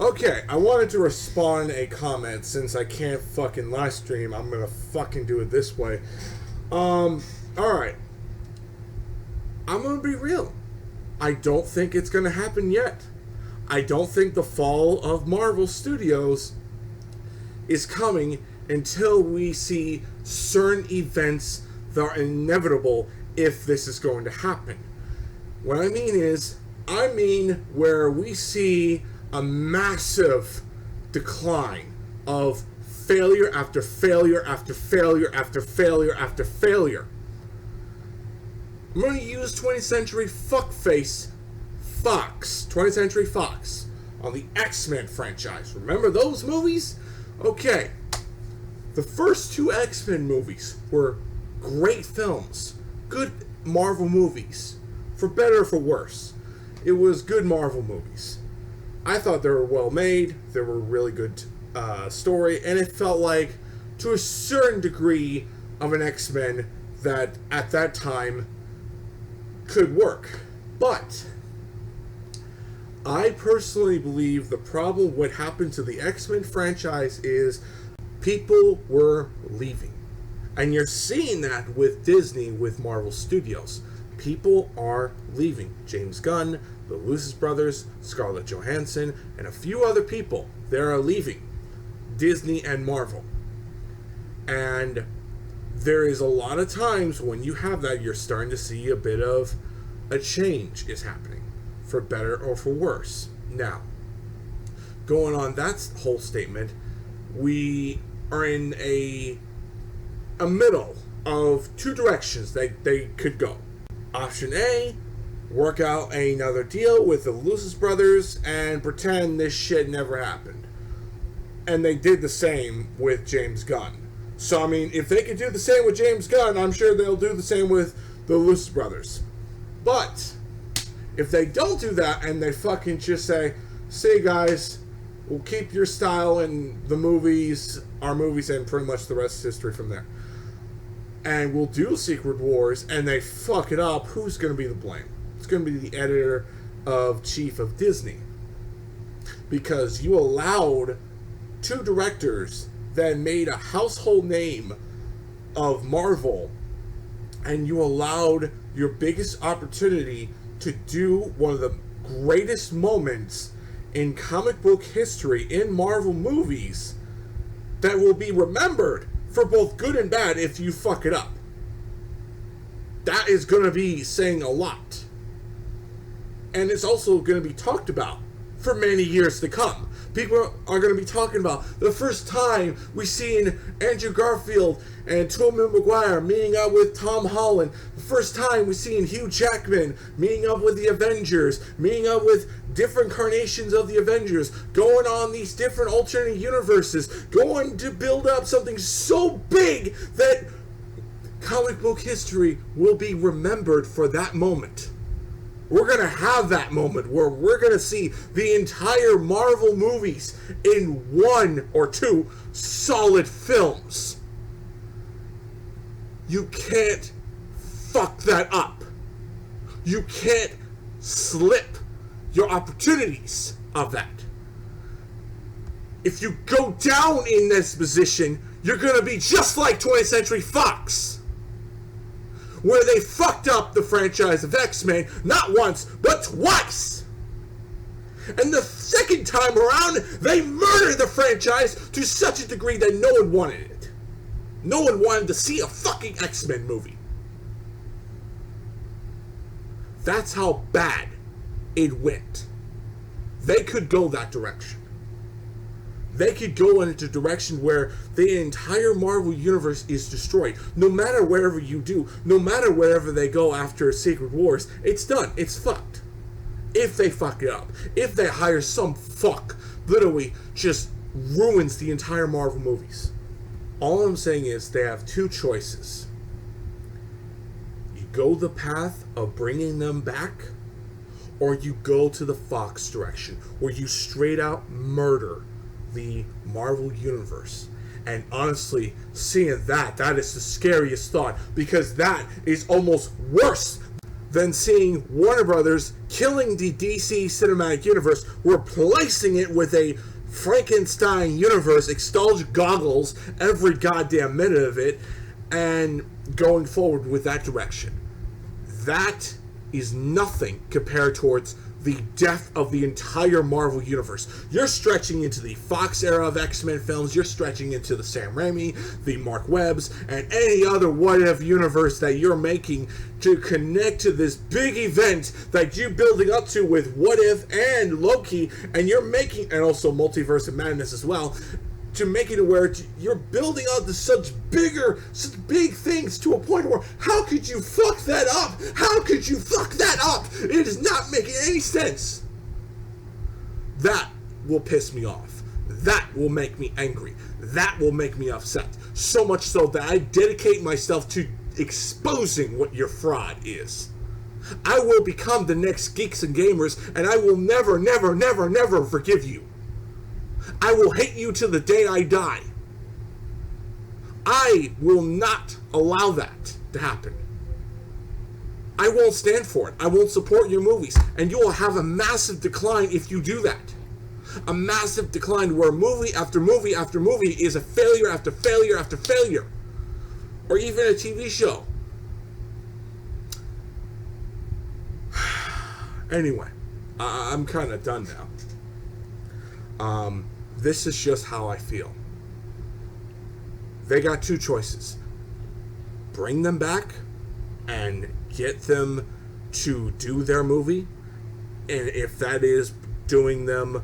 Okay, I wanted to respond a comment since I can't fucking live stream. I'm gonna fucking do it this way. Alright. I'm gonna be real. I don't think it's gonna happen yet. I don't think the fall of Marvel Studios is coming until we see certain events that are inevitable if this is going to happen. What I mean is, where we see a massive decline of failure after failure after failure after failure after failure. I'm going to use 20th Century Fuckface Fox, 20th Century Fox, on the X-Men franchise. Remember those movies? Okay. The first two X-Men movies were great films. Good Marvel movies. For better or for worse. It was good Marvel movies. I thought they were well made. They were a really good story. And it felt like, to a certain degree, of an X-Men that, at that time, could work. But I personally believe the problem what happened to the X-Men franchise is people were leaving. And you're seeing that with Disney, with Marvel Studios. People are leaving. James Gunn, the Lucas brothers, Scarlett Johansson, and a few other people, they are leaving Disney and Marvel. And there is a lot of times when you have that, you're starting to see a bit of a change is happening, for better or for worse. Now, going on that whole statement, we are in a middle of two directions they could go. Option A, work out another deal with the Lucas brothers and pretend this shit never happened. And they did the same with James Gunn. So, I mean, if they could do the same with James Gunn, I'm sure they'll do the same with the Lucas brothers. But if they don't do that and they fucking just say, see guys, we'll keep your style in the movies, our movies, and pretty much the rest is history from there. And we'll do Secret Wars, and they fuck it up, who's going to be the blame? It's going to be the editor-in-chief of Disney. Because you allowed two directors that made a household name of Marvel, and you allowed your biggest opportunity to do one of the greatest moments in comic book history in Marvel movies that will be remembered for both good and bad if you fuck it up. That is going to be saying a lot. And it's also going to be talked about for many years to come. People are going to be talking about the first time we seen Andrew Garfield and Tobey Maguire meeting up with Tom Holland. The first time we seen Hugh Jackman meeting up with the Avengers, meeting up with different incarnations of the Avengers, going on these different alternate universes, going to build up something so big that comic book history will be remembered for that moment. We're going to have that moment where we're going to see the entire Marvel movies in one or two solid films. You can't fuck that up. You can't slip your opportunities of that. If you go down in this position, you're going to be just like 20th Century Fox, where they fucked up the franchise of X-Men not once, but twice. And the second time around, they murdered the franchise to such a degree that no one wanted it. No one wanted to see a fucking X-Men movie. That's how bad it went. They could go that direction. They could go in a direction where the entire Marvel Universe is destroyed. No matter wherever you do, no matter wherever they go after Secret Wars, it's done. It's fucked. If they fuck it up. If they hire some fuck, literally just ruins the entire Marvel movies. All I'm saying is they have two choices. You go the path of bringing them back, or you go to the Fox direction, where you straight out murder the Marvel Universe. And honestly, seeing that is the scariest thought, because that is almost worse than seeing Warner Brothers killing the DC Cinematic Universe, replacing it with a Frankenstein universe, extinct goggles every goddamn minute of it, and going forward with that direction. That is nothing compared towards the death of the entire Marvel Universe. You're stretching into the Fox era of X-Men films, you're stretching into the Sam Raimi, the Mark Webbs, and any other what-if universe that you're making to connect to this big event that you're building up to with What If and Loki, and you're making, and also Multiverse of Madness as well, to make it where you're building out to such big things to a point where, how could you fuck that up? How could you fuck that up? It is not making any sense. That will piss me off. That will make me angry. That will make me upset. So much so that I dedicate myself to exposing what your fraud is. I will become the next Geeks and Gamers, and I will never, never, never, never forgive you. I will hate you to the day I die. I will not allow that to happen. I won't stand for it. I won't support your movies. And you will have a massive decline if you do that. A massive decline where movie after movie after movie is a failure after failure after failure. Or even a TV show. Anyway, I'm kind of done now. This is just how I feel. They got two choices. Bring them back and get them to do their movie. And if that is doing them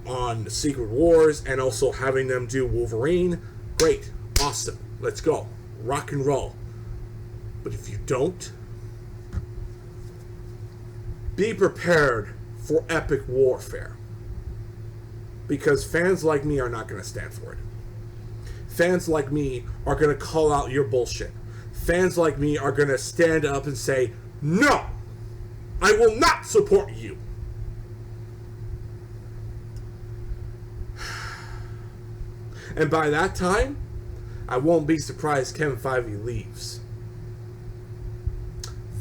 on Secret Wars and also having them do Wolverine, great, awesome, let's go, rock and roll. But if you don't, be prepared for epic warfare. Because fans like me are not going to stand for it. Fans like me are going to call out your bullshit. Fans like me are going to stand up and say, no, I will not support you. And by that time, I won't be surprised Kevin Feige leaves.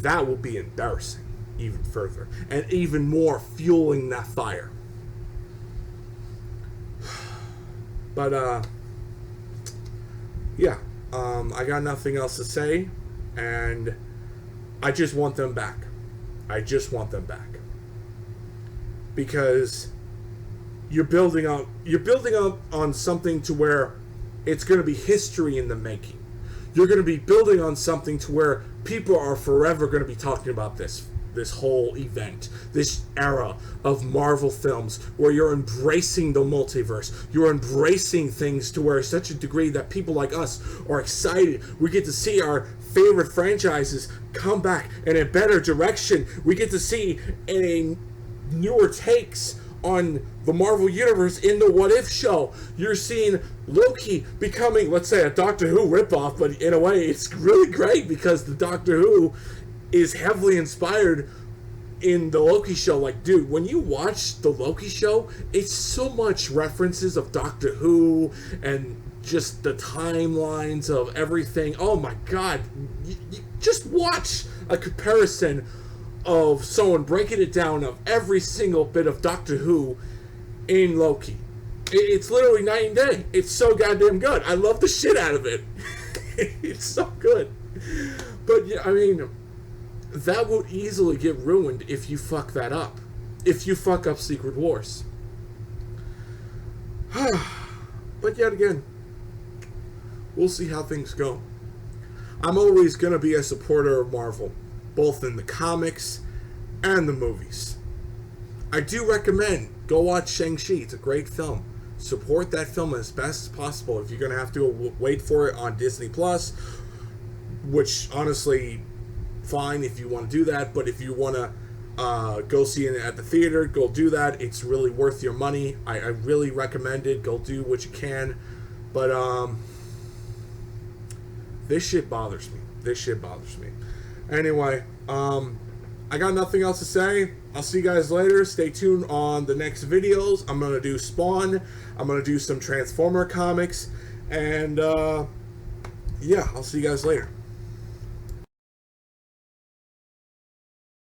That will be embarrassing even further. And even more fueling that fire. But, yeah, I got nothing else to say, and I just want them back. I just want them back. Because you're building up on something to where it's going to be history in the making. You're going to be building on something to where people are forever going to be talking about this whole event, this era of Marvel films where you're embracing the multiverse. You're embracing things to where such a degree that people like us are excited. We get to see our favorite franchises come back in a better direction. We get to see a newer takes on the Marvel Universe in the What If show. You're seeing Loki becoming, let's say, a Doctor Who ripoff, but in a way it's really great because the Doctor Who is heavily inspired in the Loki show. Like, dude, when you watch the Loki show, it's so much references of Doctor Who and just the timelines of everything. Oh my god, you just watch a comparison of someone breaking it down of every single bit of Doctor Who in Loki. It's literally night and day. It's so goddamn good. I love the shit out of it. It's so good. But yeah, I mean, that would easily get ruined if you fuck that up. If you fuck up Secret Wars. But yet again, we'll see how things go. I'm always going to be a supporter of Marvel, both in the comics and the movies. I do recommend, go watch Shang-Chi. It's a great film. Support that film as best as possible. If you're going to have to wait for it on Disney+, which honestly, fine if you want to do that, but if you want to go see it at the theater, go do that. It's really worth your money. I really recommend it. Go do what you can. But this shit bothers me. This shit bothers me. Anyway, I got nothing else to say. I'll see you guys later. Stay tuned on the next videos. I'm going to do Spawn. I'm going to do some Transformer comics. And, yeah, I'll see you guys later.